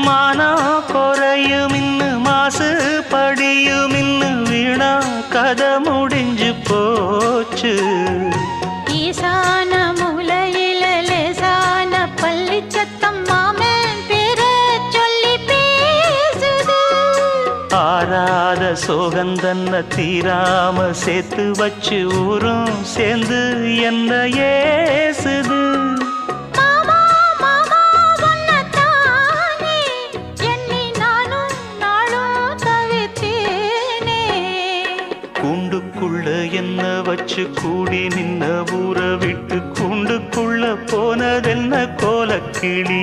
மானா குறையும் இன்னு மாசு படியும் இன்னு வீணா கதை முடிஞ்சு போச்சு. ஈசான மூலையில லேசான பள்ளி சத்தம் மாமன் பேர சொல்லி பேசுது. ஆறாத சோகந்தன்ன தீராம சேர்த்து வச்சு ஊரும் சேர்ந்து என்ன ஏசுது. கூண்டுக்குள்ள என்ன வச்சு கூடி நின்ன ஊரை விட்டு கூண்டுக்குள்ள போனதென்ன கோலக்கிளி.